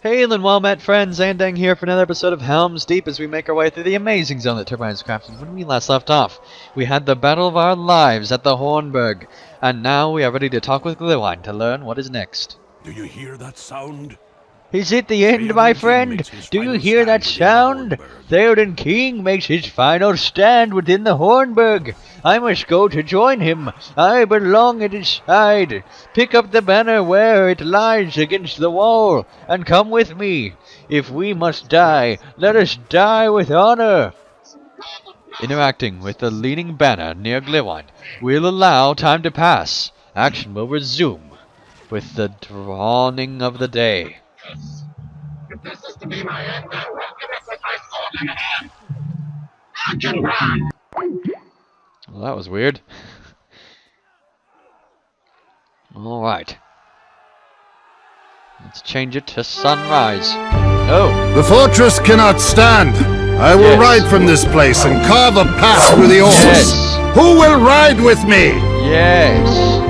Hail and well met friends, Andang here for another episode of Helm's Deep as we make our way through the amazing zone that Turbine has crafted. When we last left off, we had the battle of our lives at the Hornburg, and now we are ready to talk with Glywine to learn what is next. Do you hear that sound? Is it the end, my friend? Do you hear that sound? Theoden King makes his final stand within the Hornburg. I must go to join him. I belong at his side. Pick up the banner where it lies against the wall, and come with me. If we must die, let us die with honor. Interacting with the leaning banner near Glywine will allow time to pass. Action will resume with the dawning of the day. If this is to be my end, I welcome it with my sword in hand. I can run. Well, that was weird. Alright. Let's change it to sunrise. Oh! The fortress cannot stand. I will ride from this place and carve a path through the orcs. Yes! Who will ride with me? Yes!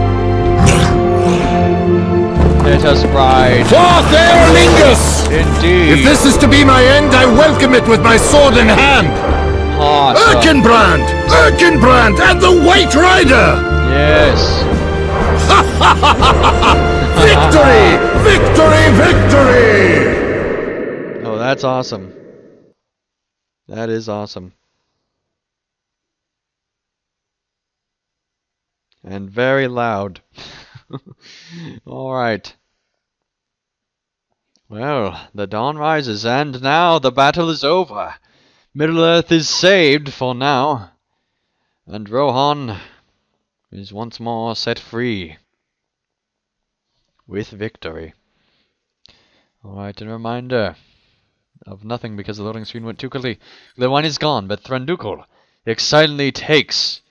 Let us ride. Forth, Aerlingus! Indeed! If this is to be my end, I welcome it with my sword in hand. Awesome. Erkenbrand, and the White Rider! Yes! Victory! Oh, that's awesome. That is awesome. And very loud. Alright. Well, the dawn rises, and now the battle is over. Middle-earth is saved for now, and Rohan is once more set free with victory. Alright, and a reminder of nothing because the loading screen went too quickly. Glywine is gone, but Thranduil excitedly takes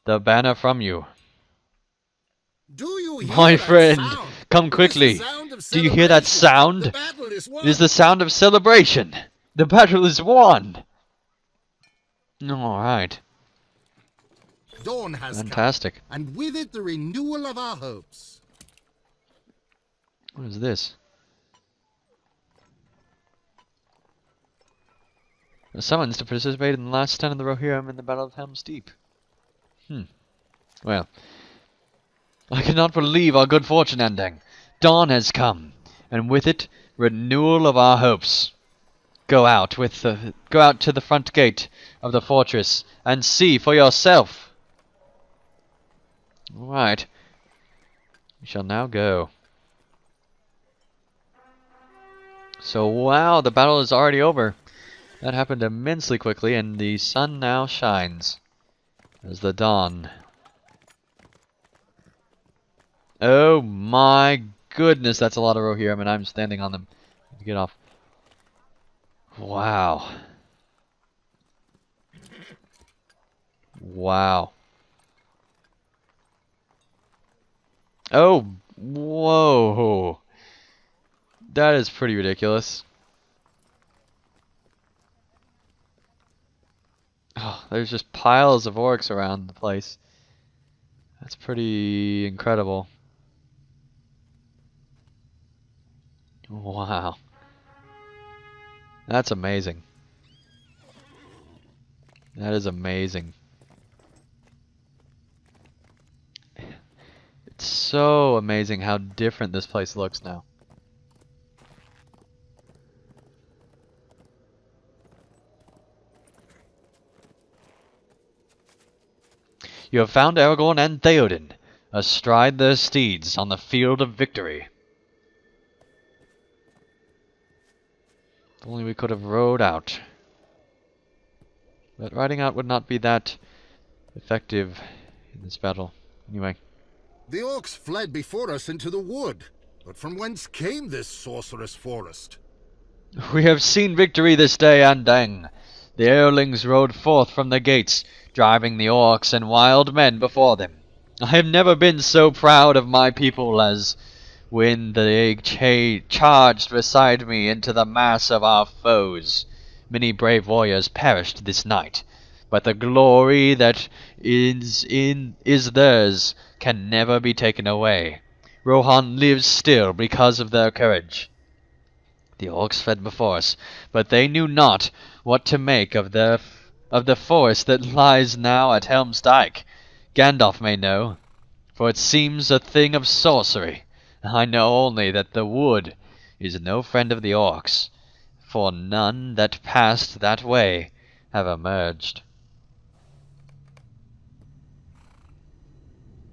the banner from you. Do you hear My that friend, sound? come quickly. Do you hear that sound? The battle is won. It is the sound of celebration. The battle is won. Alright. Dawn has Fantastic. come, and with it the renewal of our hopes. What is this? A summons to participate in the last stand of the Rohirrim in the Battle of Helm's Deep. Well, I cannot believe our good fortune ending. Dawn has come, and with it, renewal of our hopes. Go out to the front gate of the fortress and see for yourself. All right, we shall now go. So wow, the battle is already over. That happened immensely quickly, and the sun now shines as the dawn. Oh my goodness, that's a lot of Rohirrim, and I'm standing on them. Get off. Wow. Wow. Oh, whoa. That is pretty ridiculous. Oh, there's just piles of orcs around the place. That's pretty incredible. Wow. That's amazing. That is amazing. It's so amazing how different this place looks now. You have found Aragorn and Theoden astride their steeds on the field of victory. If only we could have rode out. But riding out would not be that effective in this battle. Anyway. The orcs fled before us into the wood, but from whence came this sorcerous forest? We have seen victory this day, Andang. The Earlings rode forth from the gates, driving the orcs and wild men before them. I have never been so proud of my people as when they charged beside me into the mass of our foes. Many brave warriors perished this night, but the glory that is theirs can never be taken away. Rohan lives still because of their courage. The orcs fled before us, but they knew not what to make of the forest that lies now at Helm's Dyke. Gandalf may know, for it seems a thing of sorcery. I know only that the wood is no friend of the orcs, for none that passed that way have emerged.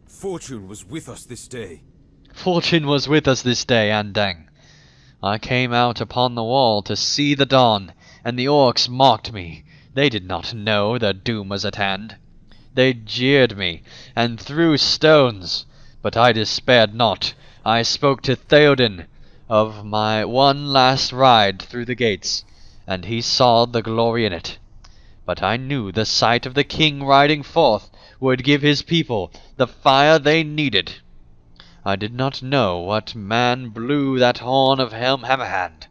Fortune was with us this day. Fortune was with us this day, Andang. I came out upon the wall to see the dawn, and the orcs mocked me. They did not know their doom was at hand. They jeered me, and threw stones, but I despaired not. I spoke to Theoden of my one last ride through the gates, and he saw the glory in it. But I knew the sight of the king riding forth would give his people the fire they needed. I did not know what man blew that horn of Helm Hammerhand,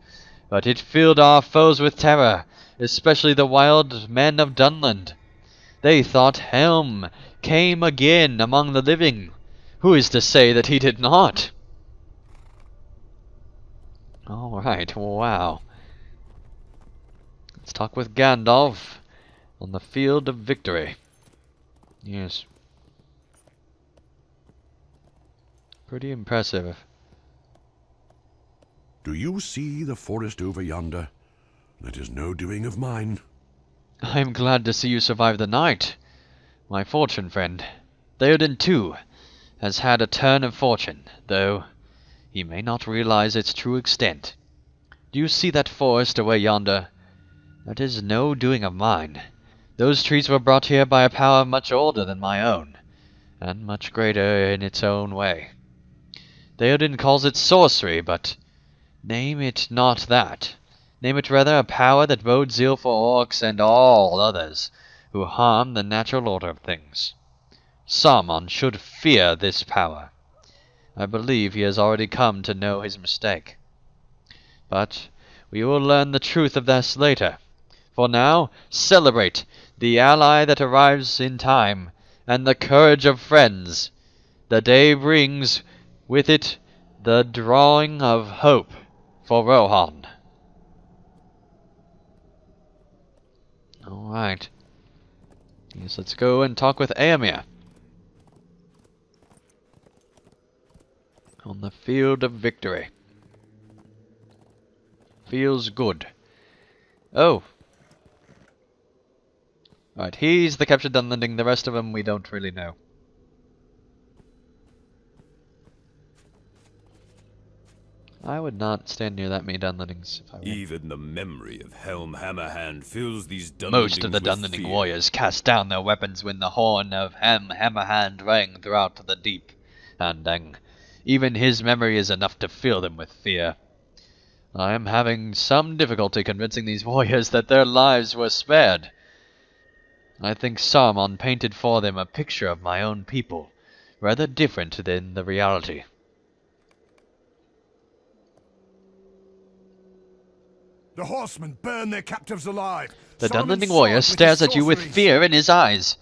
but it filled our foes with terror, especially the wild men of Dunland. They thought Helm came again among the living. Who is to say that he did not? Alright, wow. Let's talk with Gandalf on the field of victory. Yes. Pretty impressive. Do you see the forest over yonder? That is no doing of mine. I am glad to see you survive the night, my fortune friend. Theoden, too, has had a turn of fortune, though he may not realize its true extent. Do you see that forest away yonder? That is no doing of mine. Those trees were brought here by a power much older than my own, and much greater in its own way. Theoden calls it sorcery, but name it not that. Name it rather a power that bodes ill for orcs and all others who harm the natural order of things. Saruman should fear this power. I believe he has already come to know his mistake. But we will learn the truth of this later. For now, celebrate the ally that arrives in time, and the courage of friends. The day brings with it the drawing of hope for Rohan. Alright. Yes, let's go and talk with Éomer. On the field of victory. Feels good. Oh. Right, he's the captured Dunlanding, the rest of them we don't really know. I would not stand near that many Dunlandings if I were. Even the memory of Helm Hammerhand fills these Dunlandings Most of the with Dunlanding fear. warriors cast down their weapons when the horn of Helm Hammerhand rang throughout the deep. And even his memory is enough to fill them with fear. I am having some difficulty convincing these warriors that their lives were spared. I think Saruman painted for them a picture of my own people, rather different than the reality. The horsemen burn their captives alive. The Saruman Dunlanding saw warrior it with stares his at you with sorceries. fear in his eyes.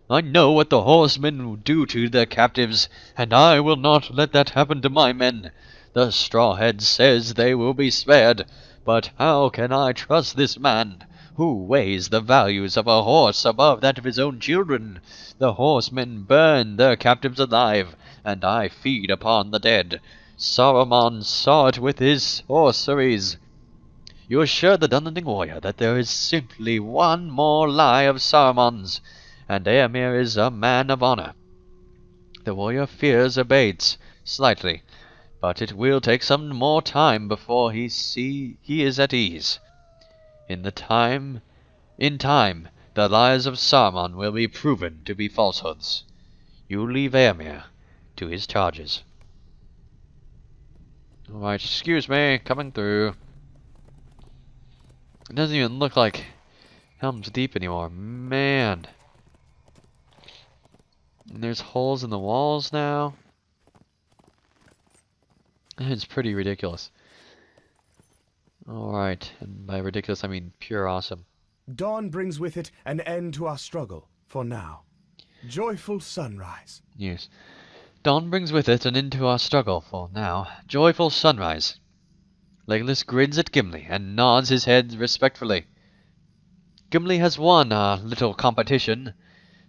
I know what the horsemen will do to their captives, and I will not let that happen to my men. The Strawhead says they will be spared, but how can I trust this man, who weighs the values of a horse above that of his own children? The horsemen burn their captives alive, and I feed upon the dead. Saruman saw it with his sorceries. You assure the Dunlanding warrior that there is simply one more lie of Saruman's, and Éomer is a man of honor. The warrior fears abates slightly, but it will take some more time before he is at ease. In time, the lies of Saruman will be proven to be falsehoods. You leave Éomer to his charges. Alright, excuse me, coming through. It doesn't even look like Helm's Deep anymore. Man. And there's holes in the walls now. It's pretty ridiculous. Alright, and by ridiculous I mean pure awesome. Dawn brings with it an end to our struggle, for now. Joyful sunrise. Legolas grins at Gimli and nods his head respectfully. Gimli has won our little competition,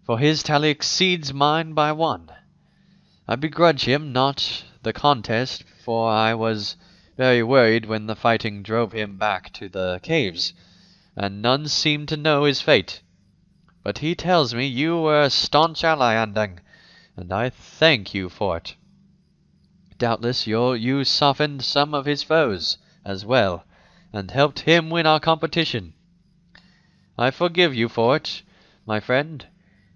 for his tally exceeds mine by 1. I begrudge him not the contest, for I was very worried when the fighting drove him back to the caves, and none seemed to know his fate. But he tells me you were a staunch ally, Andang, and I thank you for it. Doubtless you softened some of his foes as well, and helped him win our competition. I forgive you for it, my friend.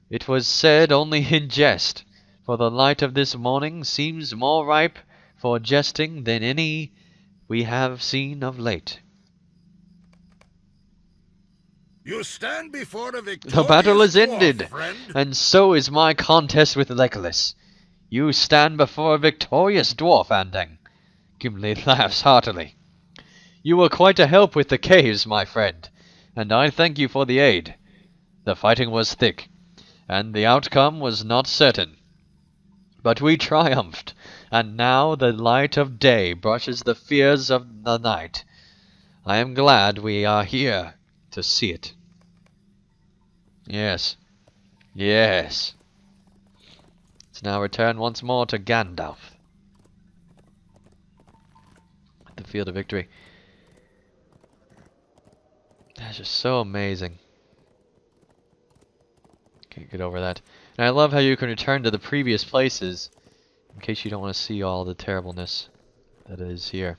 It was said only in jest, for the light of this morning seems more ripe for jesting than any we have seen of late. You stand before a victorious The battle is dwarf, ended, friend. and so is my contest with Legolas. You stand before a victorious dwarf, Andang. Gimli laughs heartily. You were quite a help with the caves, my friend, and I thank you for the aid. The fighting was thick, and the outcome was not certain. But we triumphed, and now the light of day brushes the fears of the night. I am glad we are here to see it. Yes. Yes. Let's now return once more to Gandalf. The field of victory. That's just so amazing. Can't get over that. And I love how you can return to the previous places in case you don't want to see all the terribleness that is here.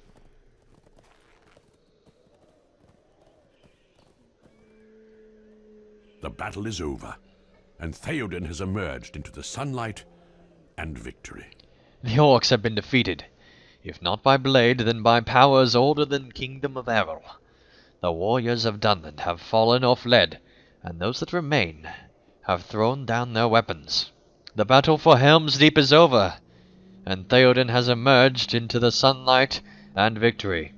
The battle is over, and Theoden has emerged into the sunlight and victory. The orcs have been defeated, if not by blade, then by powers older than Kingdom of Errol. The warriors of Dunland have fallen or fled, and those that remain have thrown down their weapons. The battle for Helm's Deep is over, and Theoden has emerged into the sunlight and victory.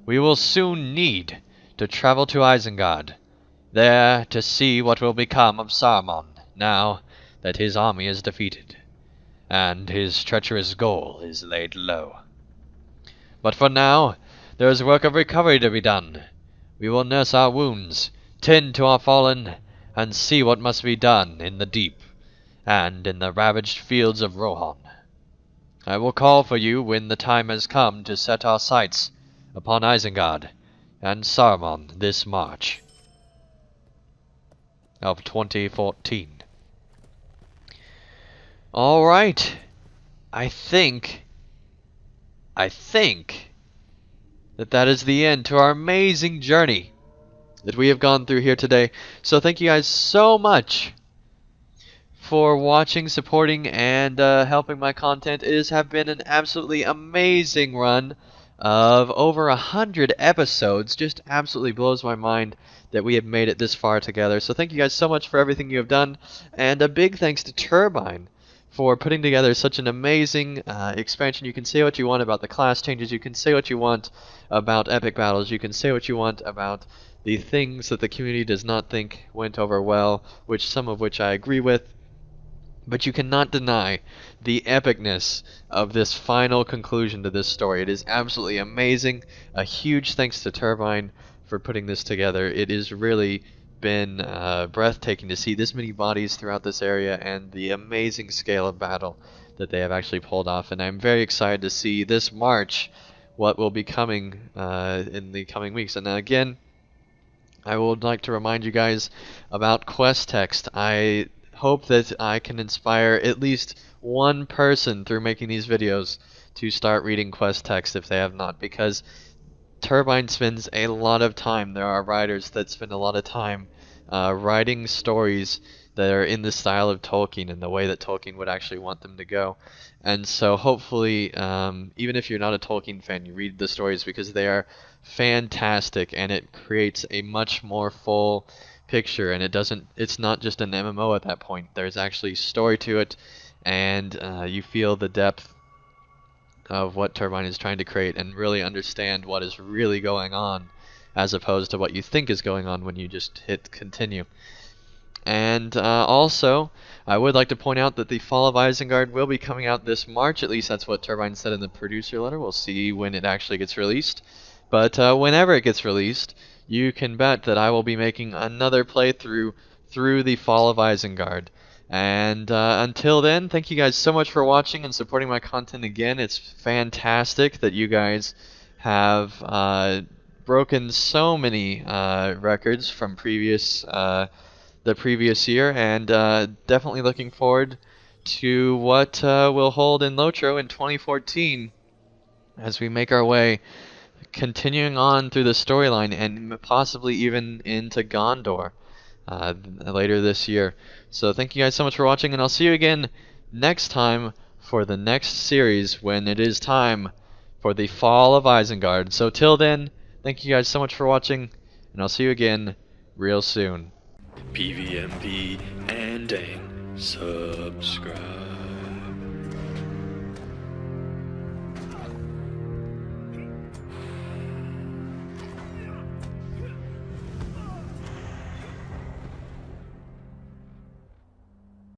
We will soon need to travel to Isengard, there to see what will become of Saruman now that his army is defeated, and his treacherous goal is laid low. But for now, there is work of recovery to be done. We will nurse our wounds, tend to our fallen, and see what must be done in the deep, and in the ravaged fields of Rohan. I will call for you when the time has come to set our sights upon Isengard and Saruman this March of 2014. Alright. I think that is the end to our amazing journey that we have gone through here today. So thank you guys so much for watching, supporting, and helping my content. It has been an absolutely amazing run of over 100 episodes. Just absolutely blows my mind that we have made it this far together. So thank you guys so much for everything you have done, and a big thanks to Turbine for putting together such an amazing expansion. You can say what you want about the class changes, you can say what you want about epic battles, you can say what you want about the things that the community does not think went over well, which some of which I agree with, but you cannot deny the epicness of this final conclusion to this story. It is absolutely amazing. A huge thanks to Turbine for putting this together. It has really been breathtaking to see this many bodies throughout this area and the amazing scale of battle that they have actually pulled off. And I'm very excited to see this March what will be coming in the coming weeks. And again, I would like to remind you guys about quest text. I hope that I can inspire at least one person through making these videos to start reading quest text if they have not, because Turbine spends a lot of time. There are writers that spend a lot of time writing stories that are in the style of Tolkien and the way that Tolkien would actually want them to go. And so hopefully, even if you're not a Tolkien fan, you read the stories because they are fantastic, and it creates a much more full picture, and it's not just an MMO at that point. There's actually story to it, and you feel the depth of what Turbine is trying to create and really understand what is really going on, as opposed to what you think is going on when you just hit continue. And also, I would like to point out that the Fall of Isengard will be coming out this March. At least that's what Turbine said in the producer letter. We'll see when it actually gets released. But whenever it gets released, you can bet that I will be making another playthrough through the Fall of Isengard. And until then, thank you guys so much for watching and supporting my content again. It's fantastic that you guys have broken so many records from the previous year, and definitely looking forward to what we'll hold in LOTRO in 2014 as we make our way, continuing on through the storyline and possibly even into Gondor later this year. So thank you guys so much for watching, and I'll see you again next time for the next series when it is time for the Fall of Isengard. So till then, thank you guys so much for watching, and I'll see you again real soon. PVMP and subscribe.